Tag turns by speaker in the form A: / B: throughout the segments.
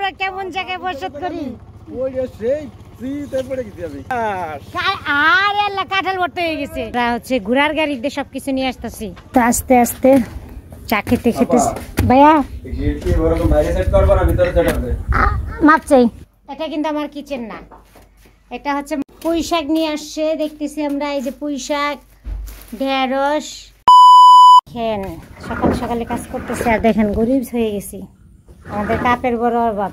A: আমরা কেমন জায়গায় বসত করি।
B: ওই যে সেই ফ্রিতে পড়ে গেছি আমি।
A: আর আল্লাহ কাঁঠাল ভর্তি হয়ে গেছে। হচ্ছে ঘোড়ার গাড়িতে সবকিছু নিয়ে আসতেছি। তো আস্তে আস্তে চা খেতে খেতে ভাইয়া মাপ চাই। এটা কিন্তু আমার কিচেন না, এটা হচ্ছে পুঁই শাক নিয়ে আসছে দেখতেছি আমরা। এই যে পুঁই শাক, ঢেঁড়স। দেখেন সকাল সকালে কাজ করতেছে আর দেখেন গরিব হয়ে গেছি, আমাদের কাপের বড় অভাব।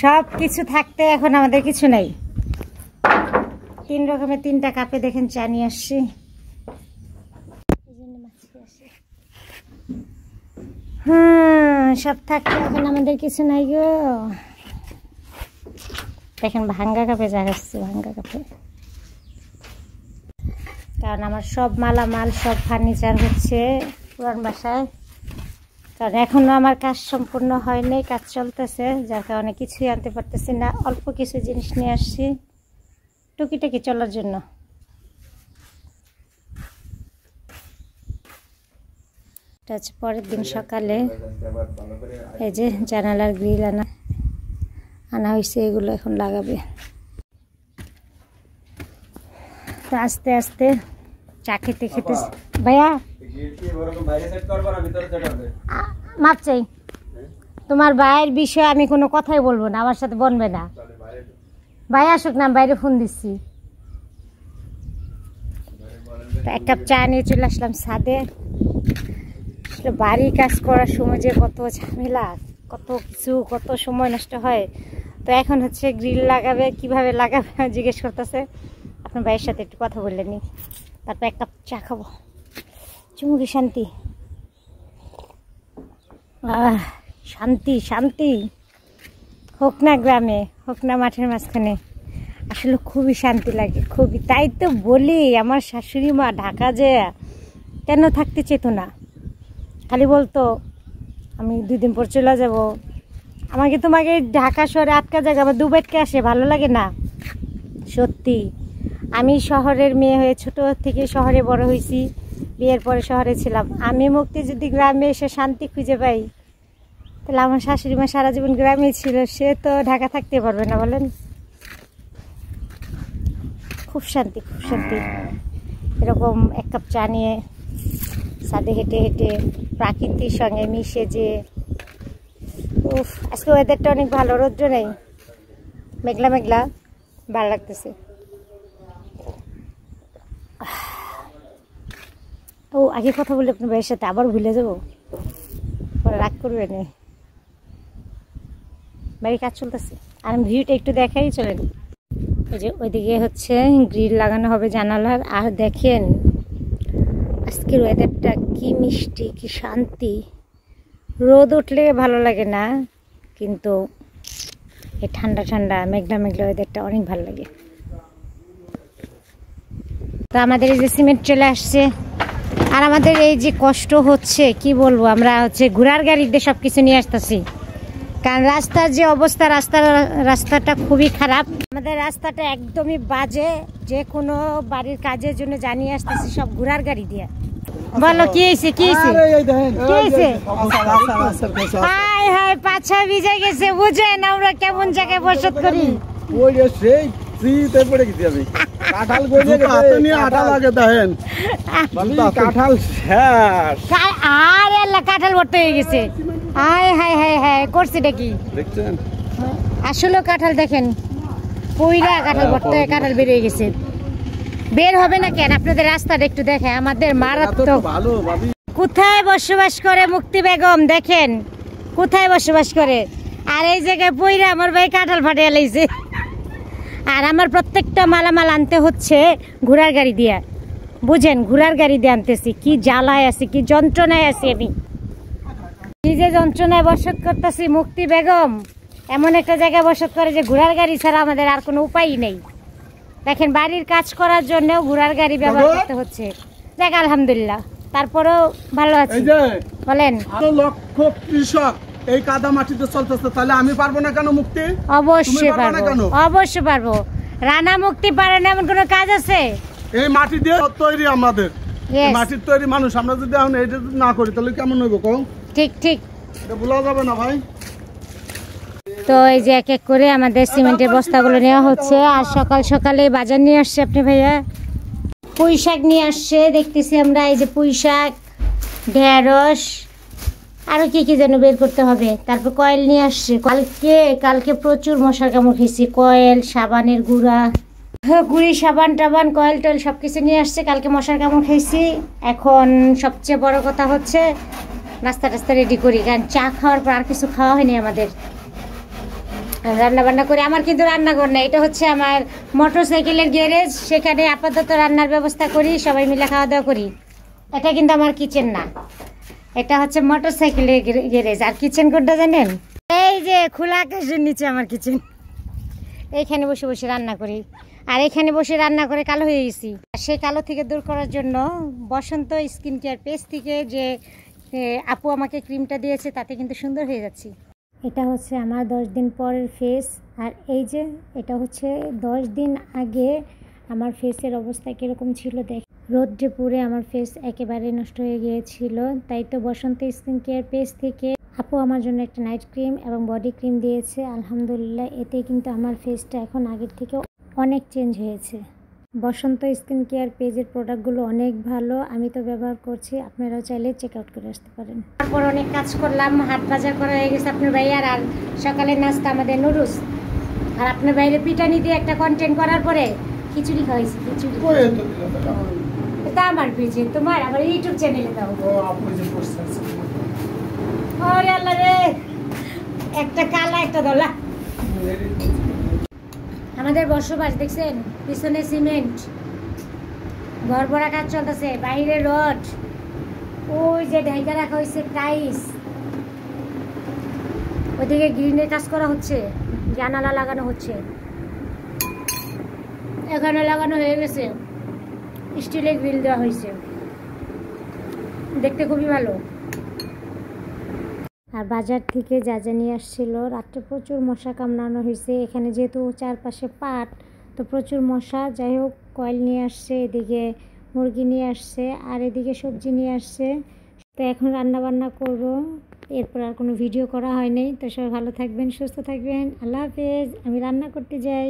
A: সব কিছু থাকতে এখন আমাদের কিছু নাই। 3 রকমের 3টা কাপে দেখেন চা নিয়ে আসছি। হ্যাঁ সব থাকতে এখন আমাদের কিছু নাই গো। দেখেন ভাঙ্গা কাপে চা খাচ্ছি, ভাঙ্গা কাপে। কারণ আমার সব মালামাল সব ফার্নিচার হচ্ছে পুরান বাসায়। কারণ এখনো আমার কাজ সম্পূর্ণ হয়নি, কাজ চলতেছে, যার কারণে কিছুই আনতে পারতেছি না। অল্প কিছু জিনিস নিয়ে আসছি টুকিটাকি চলার জন্য। এটা হচ্ছে পরের দিন সকালে। এই যে জানালার গ্রিল আনা হয়েছে, এগুলো এখন লাগাবে। তো আস্তে আস্তে চা খেতে খেতে ভাইয়া মাপ চাই। তোমার ভাইয়ের বিষয়ে আমি কোনো কথাই বলবো না, আমার সাথে বনবে না। ভাই আসুক না, বাইরে ফোন দিচ্ছি। এক কাপ চা নিয়ে চলে আসলাম ছাদে। বাড়ির কাজ করার সময় যে কত ঝামেলা, কত কিছু, কত সময় নষ্ট হয়। তো এখন হচ্ছে গ্রিল লাগাবে, কিভাবে লাগাবে জিজ্ঞেস করতেছে। আপনার ভাইয়ের সাথে একটু কথা বললেন, তারপর এক কাপ চা খাবো। চুমুকি শান্তি, শান্তি শান্তি। হোক না গ্রামে, হোক না মাঠের মাঝখানে, আসলে খুবই শান্তি লাগে, খুবই। তাই তো বলি আমার শাশুড়ি মা ঢাকা যে কেন থাকতে চেত না, খালি বলতো আমি 2 দিন পর চলে যাব। আমাকে তোমাকে ঢাকা শহরে আটকা জায়গা আমার দুবেটকে আসে, ভালো লাগে না। সত্যি আমি শহরের মেয়ে হয়ে ছোট থেকে শহরে বড় হয়েছি, বিয়ের পরে শহরে ছিলাম। আমি মুক্তি যদি গ্রামে এসে শান্তি খুঁজে পাই, তাহলে আমার শাশুড়ি মা সারা জীবন গ্রামে ছিল, সে তো ঢাকা থাকতে পারবে না বলেন। খুব শান্তি, খুব শান্তি। এরকম এক কাপ চা নিয়ে ছাদে হেঁটে হেঁটে প্রাকৃতির সঙ্গে মিশে যে, উফ আজকে ওয়েদারটা অনেক ভালো, রৌদ্র নেই, মেঘলা মেঘলা, ভালো লাগতেছে। ও আগে কথা বলি আপনার ভাইয়ের সাথে, আবার ভুলে যাবো, পরে রাগ করবে না। বাড়ির কাজ চলতেছে আর আমি ভিউটা একটু দেখাই, চলেন। এই যে ওইদিকে হচ্ছে গ্রিল লাগানো হবে জানালার। আর দেখেন আজকের ওয়েদারটা কি মিষ্টি, কি শান্তি। রোদ উঠলে ভালো লাগে না, কিন্তু এই ঠান্ডা ঠান্ডা মেঘলা মেঘলা ওয়েদারটা অনেক ভালো লাগে। তো আমাদের এই যে সিমেন্ট চলে আসছে, আর আমাদের এই যে কষ্ট হচ্ছে কি বলবো, আমরা হচ্ছে ঘোড়ার গাড়িতে সব কিছু নিয়ে আসতেছি। কারণ রাস্তার যে অবস্থা, রাস্তাটা খুবই খারাপ। আমাদের রাস্তাটা একদমই বাজে। যে কোনো বাড়ির কাজের জন্য জানিয়ে আসতেছি সব ঘোড়ার গাড়ি দিয়ে। বলো কি হয়েছে, কি হয়েছে, কি হয়েছে? হাই হাই পাছা ভিজে গেছে, বুঝেন আমরা কেমন জায়গায় বসত করি।
B: ওই যে সেই ফ্রিতে পড়ে গেছি আমি। কাঁঠাল গলে গেছে, নিয়ে আটা লাগে দেখেন, কাঁঠাল শেষ।
A: আর আল্লাহ কাঁঠাল ভর্তি হয়ে গেছে। হাই হাই হাই হাই করছেটা কি
B: দেখছেন?
A: আসলে কাঁঠাল দেখেন, পইরা কাঁঠাল ভর্তি হয়ে কাঁঠাল বেরিয়ে গেছে। বের হবে না কেন? আপনাদের রাস্তাটা একটু দেখেন, আমাদের মারাত্মক। কোথায় বসবাস করে মুক্তি বেগম, দেখেন কোথায় বসবাস করে। আর এই জায়গায় পইরা আমার ভাই কাঁঠাল ফাটিয়ে লাইছে। আর আমার প্রত্যেকটা মালামাল আনতে হচ্ছে ঘোড়ার গাড়ি দিয়ে, বুঝেন, ঘোড়ার গাড়ি দিয়ে আনতেছি। কি জ্বালায় আছি, কি যন্ত্রণায় আছি আমি, কি যে যন্ত্রণায় বসত করতেছি। মুক্তি বেগম এমন একটা জায়গায় বসত করে যে ঘোড়ার গাড়ি ছাড়া আমাদের আর কোনো উপায়ই নেই। দেখেন বাড়ির কাজ করার জন্য ঘোড়ার গাড়ি ব্যবহার করতে হচ্ছে। দেখ আলহামদুলিল্লাহ, তারপরেও ভালো আছে। বলেন
B: লক্ষ কৃষক এই কাদা মাটিতে চলতেছে, তাহলে আমি পারবো না কেন মুক্তি?
A: অবশ্যই পারবো, অবশ্যই পারবো। রানা মুক্তি পারে না এমন কোনো কাজ আছে?
B: এই মাটি দিয়ে তৈরি আমাদের, মাটির তৈরি মানুষ। আমরা যদি এখন এটা না করি তাহলে কেমন হইব? কও।
A: ঠিক ঠিক,
B: এটা ভুলা যাবে না ভাই।
A: তো এই যে এক এক করে আমাদের সিমেন্টের বস্তাগুলো নেওয়া হচ্ছে। আর সকাল সকালে বাজার নিয়ে আসছে আপনি ভাইয়া, পুঁই শাক নিয়ে আসছে দেখতেছি আমরা। এই যে পুঁই শাক, ঢেঁড়স, আরও কি কি যেন বের করতে হবে। তারপর কয়েল নিয়ে আসছে। কালকে প্রচুর মশার কামড় খেয়েছি। কয়েল, সাবানের গুঁড়া, গুঁড়ি, সাবান টাবান, কয়েল টয়েল সব কিছু নিয়ে আসছে। কালকে মশার কামড় খেয়েছি। এখন সবচেয়ে বড় কথা হচ্ছে নাস্তা টাস্তা রেডি করি, কারণ চা খাওয়ার পর আর কিছু খাওয়া হয়নি আমাদের। রান্না বান্না করে, আমার কিন্তু রান্নাঘর না, এটা হচ্ছে আমার মোটর সাইকেলের গ্যারেজ। সেখানে আপাতত রান্নার ব্যবস্থা করি, সবাই মিলে খাওয়া দাওয়া করি। এটা কিন্তু আমার কিচেন না, এটা হচ্ছে মোটর সাইকেলের গ্যারেজ। আর কিচেন কোনটা জানেন? এই যে খোলা আকাশের নিচে আমার কিচেন। এইখানে বসে বসে রান্না করি, আর এখানে বসে রান্না করে কালো হয়ে গেছি। সেই কালো থেকে দূর করার জন্য বসন্ত স্কিন কেয়ার পেজ থেকে যে আপু আমাকে ক্রিমটা দিয়েছে, তাতে কিন্তু সুন্দর হয়ে যাচ্ছি। এটা হচ্ছে আমার 10 দিন পরের ফেস। আর এই যে এটা হচ্ছে 10 দিন আগে আমার ফেসের অবস্থা কীরকম ছিল দেখ। রোদ্রে পুড়ে আমার ফেস একেবারে নষ্ট হয়ে গিয়েছিল। তাই তো বসন্ত স্কিন কেয়ার পেজ থেকে আপু আমার জন্য একটা নাইট ক্রিম এবং বডি ক্রিম দিয়েছে। আলহামদুলিল্লাহ, এতে কিন্তু আমার ফেসটা এখন আগের থেকে অনেক চেঞ্জ হয়েছে। বসন্ত স্কিন কেয়ার পেজের প্রোডাক্টগুলো অনেক ভালো, আমি তো ব্যবহার করছি, আপনারাও চাইলে চেক আউট করে আসতে পারেন। তারপর অনেক কাজ করলাম, হাট বাজার করা হয়ে গেছে আপনার ভাইয়ার। আর সকালের নাস্তা আমাদের নুডলস, আর আপনার বাইরে পিটানি দিয়ে একটা কন্টেন্ট করার পরে খিচুড়ি খাওয়াইছি। খিচুড়ি এটা আমার পেজে, তোমার আমার ইউটিউব চ্যানেলে দাও। ওরে আল্লাহ রে, একটা কালা একটা দলা। আমাদের বসবাস দেখছেন, পিছনে সিমেন্ট, ঘর ভরা কাজ চলতেছে, বাইরে রড, ওই যে ঢাইকা রাখা হয়েছে টাইস, ওইদিকে গ্রিনের কাজ করা হচ্ছে, জানালা লাগানো হচ্ছে, এখানে লাগানো হয়ে গেছে, স্টিলের গ্রিল দেওয়া হয়েছে, দেখতে খুবই ভালো। আর বাজার থেকে যা যা নিয়ে আসছিল, রাত্রে প্রচুর মশা কামড়ানো হয়েছে। এখানে যেহেতু চারপাশে পাট, তো প্রচুর মশা। যাই হোক, কয়েল নিয়ে আসছে, এদিকে মুরগি নিয়ে আসছে, আর এদিকে সবজি নিয়ে আসছে। তো এখন রান্না বান্না করব, এরপর আর কোনো ভিডিও করা হয়নি। তো সবাই ভালো থাকবেন, সুস্থ থাকবেন, আল্লাহ হাফেজ। আমি রান্না করতে যাই।